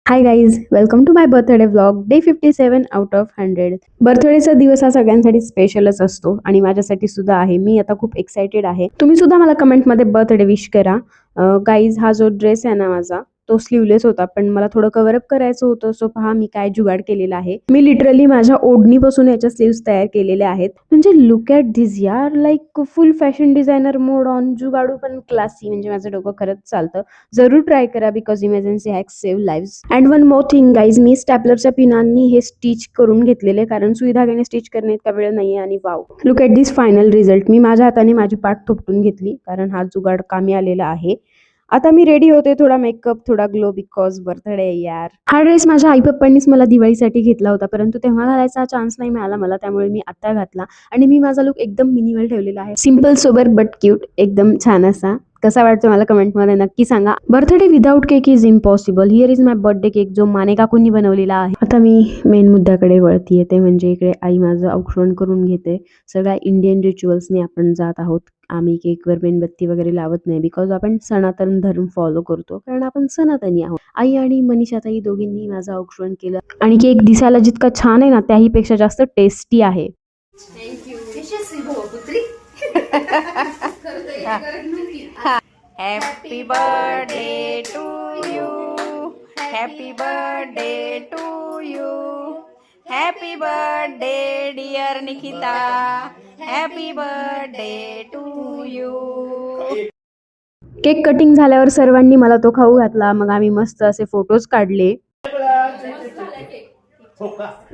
High guys, welcome to my birthday vlog day 57 out of 100. बर्थडेचा दिवस हा सगळ्यांसाठी स्पेशलच असतो आणि माझ्यासाठी सुद्धा आहे. मी आता खूप एक्साइटेड आहे. तुम्ही सुद्धा मला कमेंटमध्ये बर्थडे विश करा. गाईज, हा जो ड्रेस आहे ना माझा, तो स्लीवलेस होता, पण मला थोडं कव्हरअप करायचं होतं. सो पहा मी काय जुगाड केलेला आहे. मी लिटरली माझ्या ओढणीपासून याच्या स्लीव्स तयार केलेल्या आहेत. म्हणजे लुक ॲट दिस यार, like full fashion designer mode on. जुगाडू पण क्लासी. म्हणजे माझं डोकं खरंच चालतं. जरूर ट्राय करा, because emergency hacks save lives. And one more thing guys, मी स्टॅपलरच्या पिनांनी हे स्टिच करून घेतलेले, कारण सुई धाग्याने स्टिच करणे इतका वेळ नाहीये. आणि wow, look at this final result. मी माझ्या हाताने माझी पाठ थोपटून घेतली, कारण हा जुगाड कामी आलेला आहे. आता मी रेडी होते, थोडा मेकअप, थोडा ग्लो, बिकॉज बर्थडे यार. हा ड्रेस माझ्या आई पप्पांनीच मला दिवाळीसाठी घेतला होता, परंतु तेव्हा घालायचा चान्स नाही मिळाला मला, त्यामुळे मी आता घातला. आणि मी माझा लुक एकदम मिनिमल ठेवलेला आहे. सिम्पल, सोबर बट क्यूट, एकदम छान असा. कसा वाटतो मला कमेंटमध्ये नक्की सांगा. Birthday without cake is impossible. Here is my birthday cake, जो माने काकूंनी बनवलेला आहे. आता मी मेन मुद्द्याकडे वळतीये, ते म्हणजे इकडे आई माझं औक्षण करून घेते. सगळ्या इंडियन रिच्युअल्सने आपण जात आहोत. आम्ही केकवर मेणबत्ती वगैरे लावत नाही, बिकॉज आपण सनातन धर्म फॉलो करतो, कारण आपण सनातनी आहोत. आई आणि मनीषाताई दोघींनी माझं औक्षण केलं, आणि केक दिसायला जितका छान आहे ना, त्याही पेक्षा जास्त टेस्टी आहे. Happy birthday to you, happy birthday to you, happy birthday dear Nikita, happy birthday to you. Cake cutting झाल्यावर सर्वांनी मला तो खाऊ घातला. मग आम्ही मस्त असे फोटोज काढले.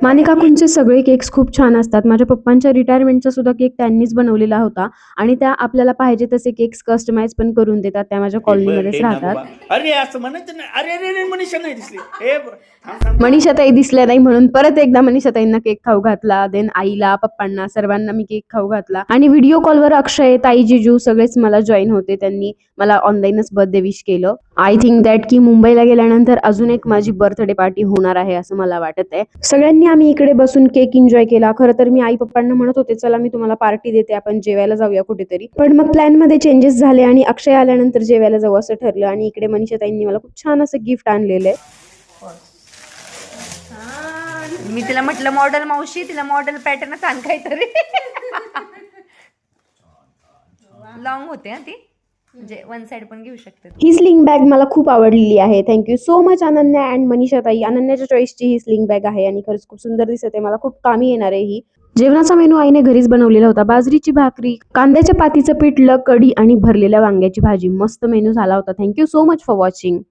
माने काकूंचे सगळे केक्स खूप छान असतात. माझ्या पप्पांच्या रिटायरमेंटचा सुद्धा केक त्यांनीच बनवलेला होता, आणि त्या आपल्याला पाहिजे तसे केक्स कस्टमाइज पण करून देतात. त्या माझ्या कॉलनीमध्येच राहतात. अरे असं म्हणायचं नाही. अरे अरे मनीषा नाही दिसली. मनीषाताई दिसल्या नाही म्हणून परत एकदा मनीषाताईंना केक खाऊ घातला. देन आईला, पप्पांना, सर्वांना मी केक खाऊ घातला. आणि व्हिडिओ कॉलवर अक्षय, ताई, जिजू सगळेच मला जॉईन होते. त्यांनी मला ऑनलाईनच बर्थडे विश केलं. आय थिंक दॅट की मुंबईला गेल्यानंतर अजून एक माझी बर्थडे पार्टी होणार आहे असं मला वाटत आहे. सगळ्यांनी आम्ही इकडे बसून केक एन्जॉय केला. खरं तर मी आई पप्पांना म्हणत होते, चला मी तुम्हाला पार्टी देते, आपण जेवायला जाऊया कुठेतरी. पण मग प्लॅन मध्ये चेंजेस झाले आणि अक्षय आल्यानंतर जेवायला जाऊ असं ठरलं. आणि इकडे मनीषाताईंनी मला खूप छान असं गिफ्ट आणलेलं आहे. मी तिला म्हटलं मॉडेल मावशी, तिला मॉडेल पॅटर्न सांग काहीतरी. लॉंग होते हा ती, म्हणजे वन साइड पण घेऊ शकते. ही स्लिंग बॅग मला खूप आवडलेली आहे. Thank you so much Ananya and मनीषाताई. अनन्याच्या चॉईसची ही स्लिंग बॅग आहे आणि खरंच खूप सुंदर दिसते. मला खूप कामी येणार आहे ही. जेवणाचा मेनू आईने घरीच बनवलेला होता. बाजरीची भाकरी, कांद्याच्या पातीचं पिठलं, कढी आणि भरलेल्या वांग्याची भाजी. मस्त मेनू झाला होता. Thank you so much for watching.